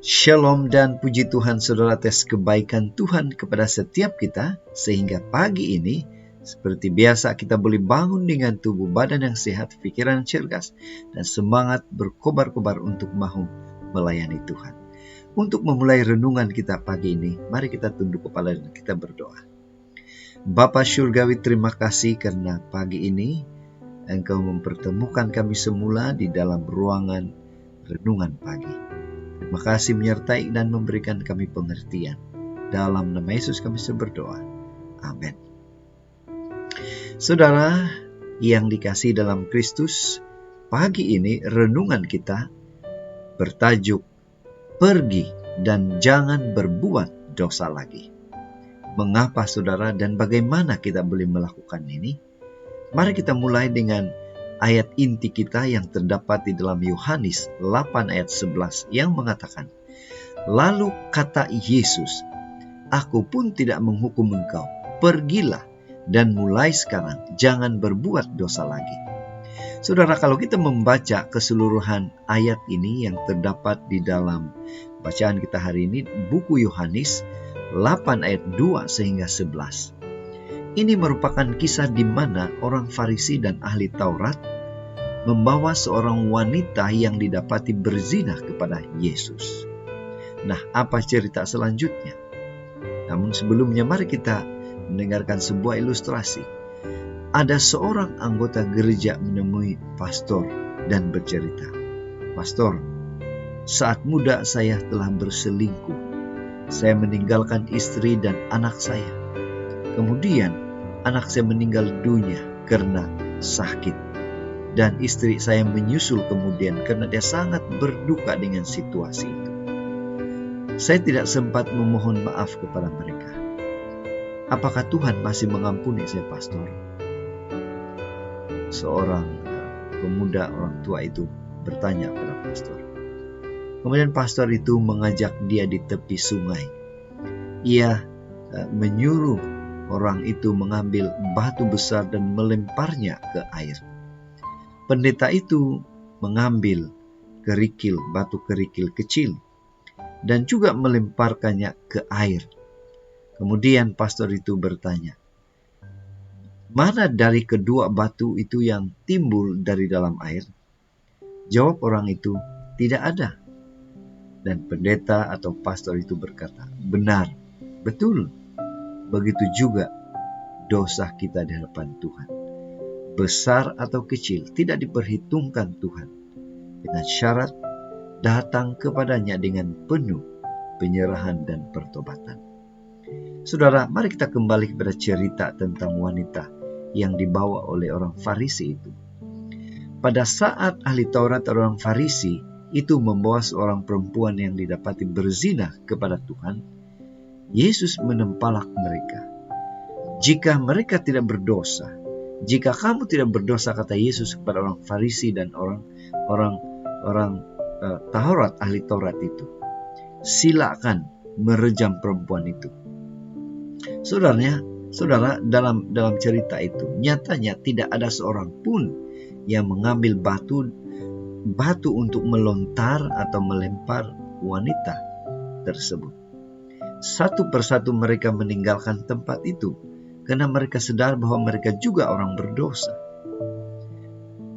Shalom dan puji Tuhan saudara atas kebaikan Tuhan kepada setiap kita, sehingga pagi ini seperti biasa kita boleh bangun dengan tubuh badan yang sehat, pikiran yang cerdas, dan semangat berkobar-kobar untuk mau melayani Tuhan. Untuk memulai renungan kita pagi ini, mari kita tunduk kepala dan kita berdoa. Bapa Syurgawi, terima kasih karena pagi ini Engkau mempertemukan kami semula di dalam ruangan renungan pagi. Terima kasih menyertai dan memberikan kami pengertian. Dalam nama Yesus kami berdoa. Amin. Saudara yang dikasihi dalam Kristus, pagi ini renungan kita bertajuk Pergi dan Jangan Berbuat Dosa Lagi. Mengapa saudara dan bagaimana kita boleh melakukan ini? Mari kita mulai dengan ayat inti kita yang terdapat di dalam Yohanes 8 ayat 11 yang mengatakan, "Lalu kata Yesus, aku pun tidak menghukum engkau, pergilah dan mulai sekarang jangan berbuat dosa lagi." Saudara, kalau kita membaca keseluruhan ayat ini yang terdapat di dalam bacaan kita hari ini, buku Yohanes 8 ayat 2 sehingga 11. Ini merupakan kisah di mana orang Farisi dan ahli Taurat membawa seorang wanita yang didapati berzina kepada Yesus. Nah, apa cerita selanjutnya? Namun sebelumnya mari kita mendengarkan sebuah ilustrasi. Ada seorang anggota gereja menemui pastor dan bercerita, "Pastor, saat muda saya telah berselingkuh. Saya meninggalkan istri dan anak saya. Kemudian anak saya meninggal dunia karena sakit. Dan istri saya menyusul kemudian karena dia sangat berduka dengan situasi itu. Saya tidak sempat memohon maaf kepada mereka. Apakah Tuhan masih mengampuni saya, pastor?" Seorang pemuda orang tua itu bertanya kepada pastor. Kemudian pastor itu mengajak dia di tepi sungai. Ia menyuruh orang itu mengambil batu besar dan melemparnya ke air. Pendeta itu mengambil batu kerikil kecil dan juga melemparkannya ke air. Kemudian pastor itu bertanya, "Mana dari kedua batu itu yang timbul dari dalam air?" Jawab orang itu, "Tidak ada." Dan pendeta atau pastor itu berkata, "Benar, betul. Begitu juga dosa kita di hadapan Tuhan. Besar atau kecil tidak diperhitungkan Tuhan. Dengan syarat datang kepadanya dengan penuh penyerahan dan pertobatan." Saudara, mari kita kembali kepada cerita tentang wanita yang dibawa oleh orang Farisi itu. Pada saat ahli Taurat orang Farisi itu membawa seorang perempuan yang didapati berzina kepada Tuhan, Yesus menempalak mereka. "Jika mereka tidak berdosa, jika kamu tidak berdosa," kata Yesus kepada orang Farisi dan orang Taurat, ahli Taurat itu, "silakan merejam perempuan itu." Saudara, dalam cerita itu nyatanya tidak ada seorang pun yang mengambil batu untuk melontar atau melempar wanita tersebut. Satu persatu mereka meninggalkan tempat itu karena mereka sadar bahwa mereka juga orang berdosa.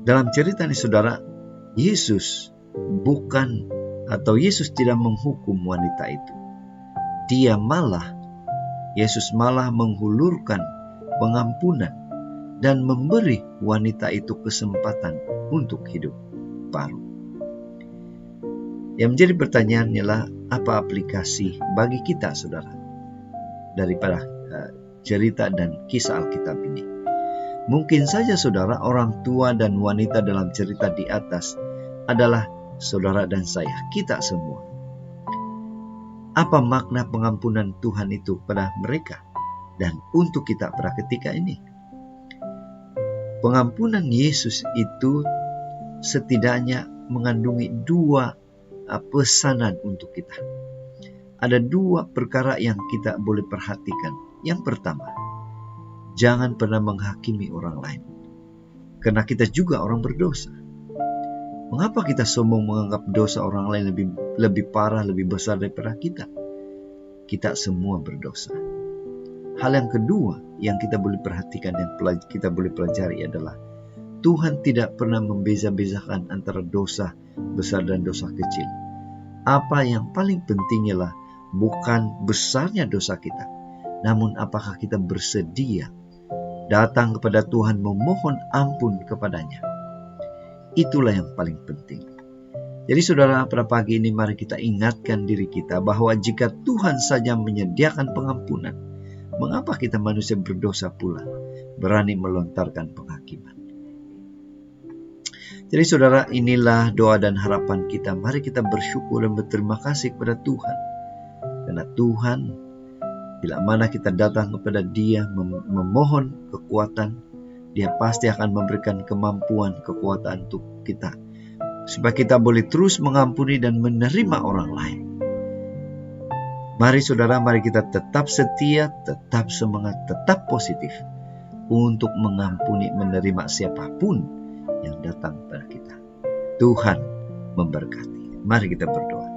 Dalam cerita ini saudara, Yesus tidak menghukum wanita itu. Yesus malah menghulurkan pengampunan dan memberi wanita itu kesempatan untuk hidup baru. Yang menjadi pertanyaan ialah, apa aplikasi bagi kita saudara daripada cerita dan kisah Alkitab ini? Mungkin saja saudara, orang tua dan wanita dalam cerita di atas adalah saudara dan saya, kita semua. Apa makna pengampunan Tuhan itu pada mereka dan untuk kita pada ketika ini? Pengampunan Yesus itu setidaknya mengandungi dua pesanan untuk kita. Ada dua perkara yang kita boleh perhatikan. Yang pertama, jangan pernah menghakimi orang lain, karena kita juga orang berdosa. Mengapa kita sombong menganggap dosa orang lain lebih parah, lebih besar daripada kita? Kita semua berdosa. Hal yang kedua yang kita boleh perhatikan, yang kita boleh pelajari adalah Tuhan tidak pernah membeza-bezakan antara dosa besar dan dosa kecil. Apa yang paling penting ialah bukan besarnya dosa kita, namun apakah kita bersedia datang kepada Tuhan memohon ampun kepadanya. Itulah yang paling penting. Jadi saudara, pada pagi ini mari kita ingatkan diri kita bahwa jika Tuhan saja menyediakan pengampunan, mengapa kita manusia berdosa pula berani melontarkan penghakiman? Jadi saudara, inilah doa dan harapan kita. Mari kita bersyukur dan berterima kasih kepada Tuhan. Karena Tuhan, bila mana kita datang kepada Dia memohon kekuatan, Dia pasti akan memberikan kemampuan, kekuatan untuk kita, supaya kita boleh terus mengampuni dan menerima orang lain. Mari saudara, mari kita tetap setia, tetap semangat, tetap positif untuk mengampuni, menerima siapapun yang datang kepada kita. Tuhan memberkati. Mari kita berdoa.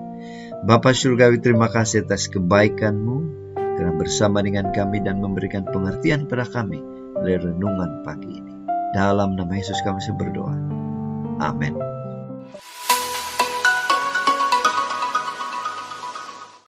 Bapa Surgawi, terima kasih atas kebaikan-Mu, karena bersama dengan kami dan memberikan pengertian kepada kami dari renungan pagi ini. Dalam nama Yesus kami berdoa. Amin.